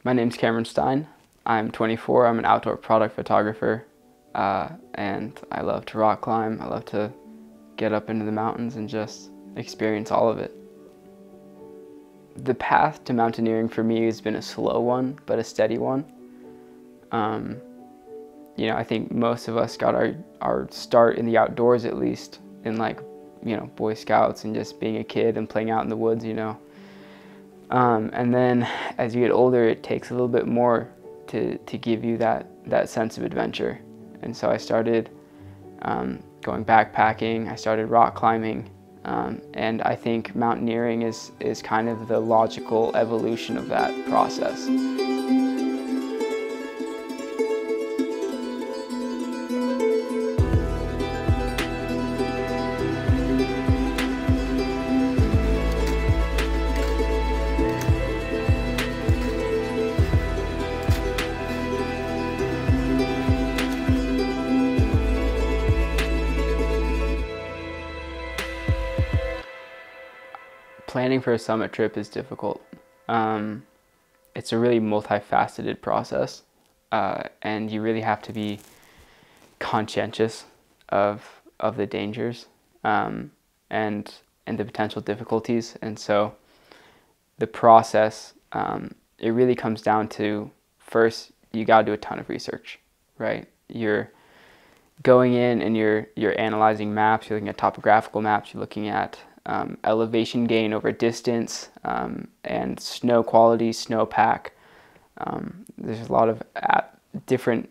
My name's Stein. I'm 24. I'm an outdoor product photographer, and I love to rock climb. I love to get up into the mountains and just experience all of it. The path to mountaineering for me has been a slow one, but a steady one. You know, I think most of us got our start in the outdoors, at least in Boy Scouts and just being a kid and playing out in the woods, you know. And then as you get older, it takes a little bit more to give you that sense of adventure. And so I started going backpacking, I started rock climbing, and I think mountaineering is kind of the logical evolution of that process. Planning for a summit trip is difficult. It's a really multifaceted process, and you really have to be conscientious of the dangers and the potential difficulties. And so the process, it really comes down to, first, you got to do a ton of research, right? You're going in and you're analyzing maps, you're looking at topographical maps, you're looking at elevation gain over distance, and snow quality, snowpack. There's a lot of different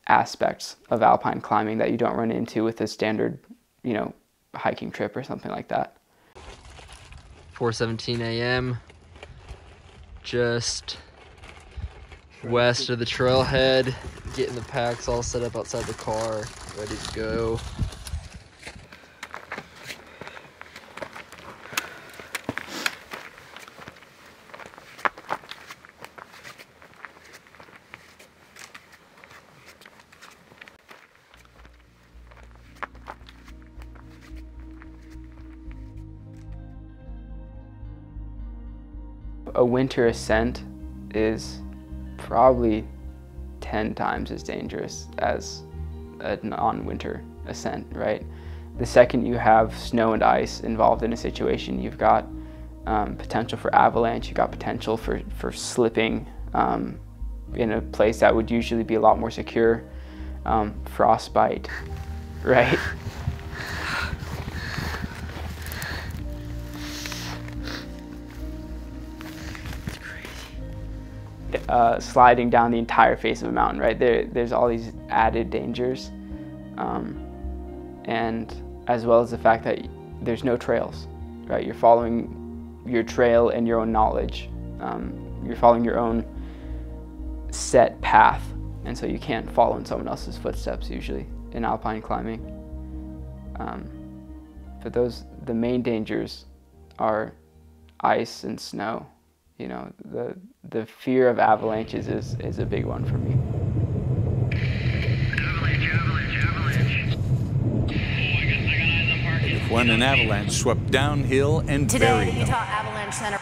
aspects of alpine climbing that you don't run into with a standard, you know, hiking trip or something like that. 4:17 a.m. just west of the trailhead, getting the packs all set up outside the car, ready to go. A winter ascent is probably 10 times as dangerous as a non-winter ascent, right? The second you have snow and ice involved in a situation, you've got potential for avalanche, you've got potential for slipping in a place that would usually be a lot more secure, frostbite, right? Sliding down the entire face of a mountain, right? There's all these added dangers, and as well as the fact that there's no trails, right? You're following your trail and your own knowledge. You're following your own set path, and so you can't follow in someone else's footsteps usually in alpine climbing. But the main dangers are ice and snow. You know, the fear of avalanches is a big one for me. Avalanche. Oh, I got eyes on parking. When an avalanche swept downhill and Today, buried the them. Utah Avalanche Center.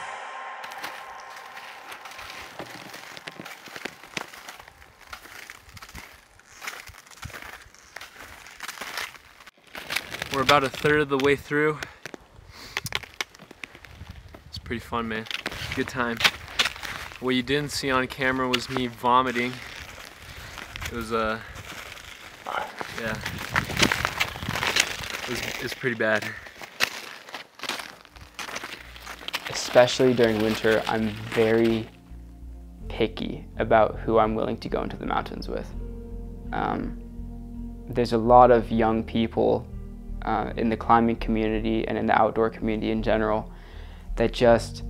We're about a third of the way through. It's pretty fun, man. Good time. What you didn't see on camera was me vomiting. It was yeah. It's pretty bad. Especially during winter, I'm very picky about who I'm willing to go into the mountains with. There's a lot of young people in the climbing community and in the outdoor community in general that just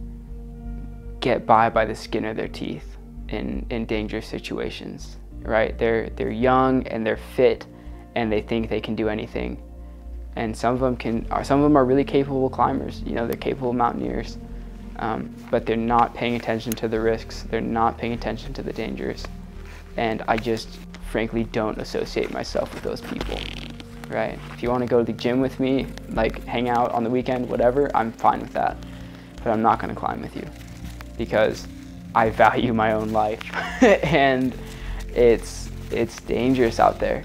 get by the skin of their teeth in dangerous situations, right? They're young and they're fit and they think they can do anything. And some of them are really capable climbers, you know, they're capable mountaineers, but they're not paying attention to the risks, they're not paying attention to the dangers. And I just frankly don't associate myself with those people, right? If you want to go to the gym with me, like hang out on the weekend, whatever, I'm fine with that. But I'm not going to climb with you because I value my own life and it's dangerous out there.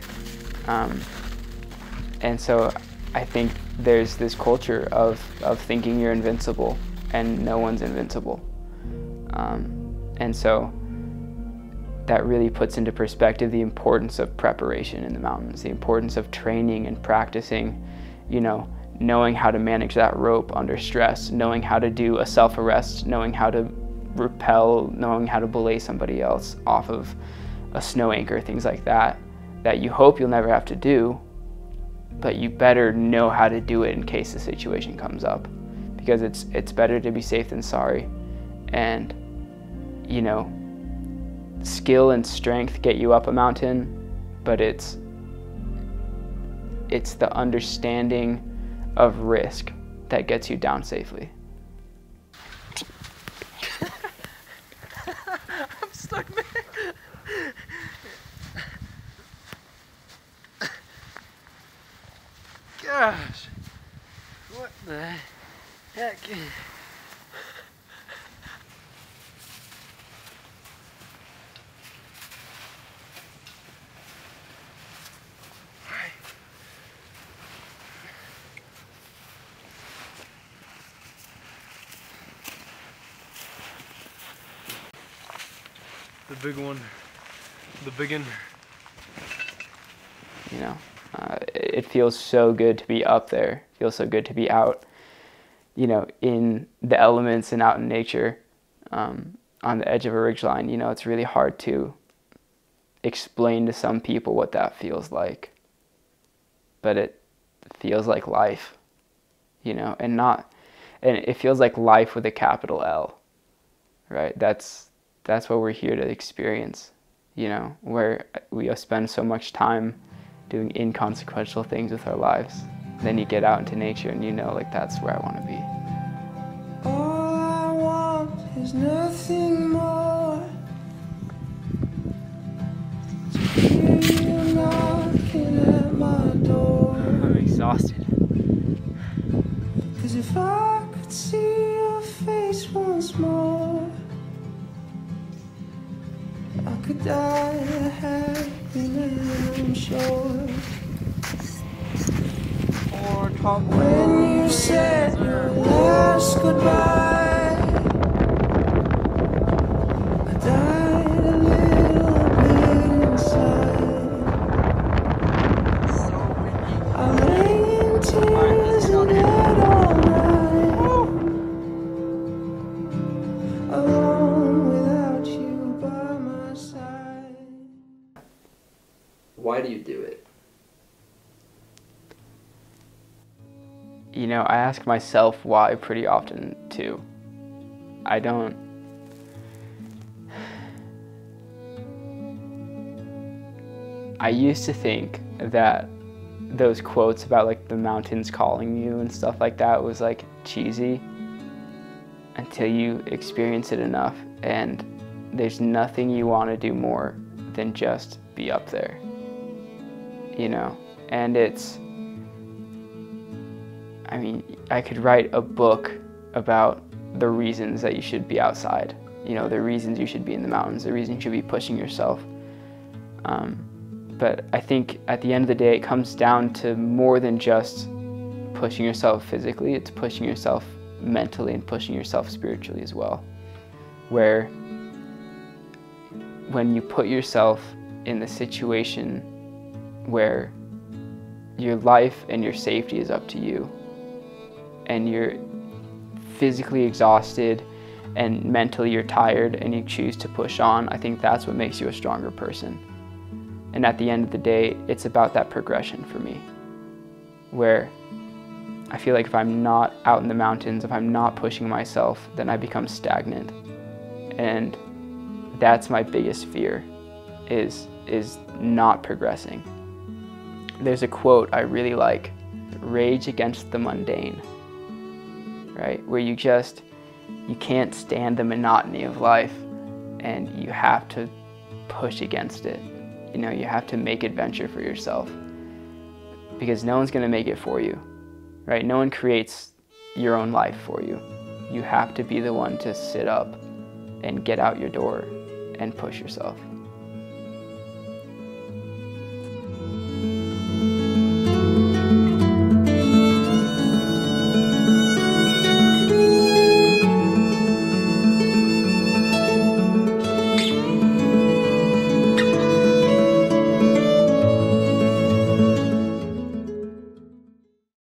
And so I think there's this culture of thinking you're invincible and no one's invincible. And so that really puts into perspective the importance of preparation in the mountains, the importance of training and practicing, you know, knowing how to manage that rope under stress, knowing how to do a self-arrest, knowing how to rappel, knowing how to belay somebody else off of a snow anchor, things like that, that you hope you'll never have to do, but you better know how to do it in case the situation comes up, because it's better to be safe than sorry. And, you know, skill and strength get you up a mountain, but it's the understanding of risk that gets you down safely. I'm stuck, man. Gosh, what the heck? The big one, the biggin. You know, it feels so good to be up there. It feels so good to be out, you know, in the elements and out in nature, on the edge of a ridgeline. You know, it's really hard to explain to some people what that feels like, but it feels like life, you know, and it feels like life with a capital L, right? That's what we're here to experience, you know, where we spend so much time doing inconsequential things with our lives. Then you get out into nature and you know, like, that's where I want to be. All I want is nothing more. To hear you knocking at my door. I'm exhausted. 'Cause if I could see your face once more, I could die a happy man, I'm sure. When you said your last goodbye, I died a little bit inside. I lay in tears in bed all night, alone without you by my side. Why do you do it? You know, I ask myself why pretty often too. I used to think that those quotes about like the mountains calling you and stuff like that was like cheesy until you experience it enough, and there's nothing you want to do more than just be up there, you know. And I mean, I could write a book about the reasons that you should be outside, you know, the reasons you should be in the mountains, the reasons you should be pushing yourself. But I think at the end of the day, it comes down to more than just pushing yourself physically. It's pushing yourself mentally and pushing yourself spiritually as well. Where when you put yourself in the situation where your life and your safety is up to you, and you're physically exhausted and mentally you're tired and you choose to push on, I think that's what makes you a stronger person. And at the end of the day, it's about that progression for me, where I feel like if I'm not out in the mountains, if I'm not pushing myself, then I become stagnant. And that's my biggest fear, is not progressing. There's a quote I really like, rage against the mundane, right? Where you can't stand the monotony of life, and you have to push against it. You know, you have to make adventure for yourself, because no one's gonna make it for you, right? No one creates your own life for you. You have to be the one to sit up and get out your door and push yourself.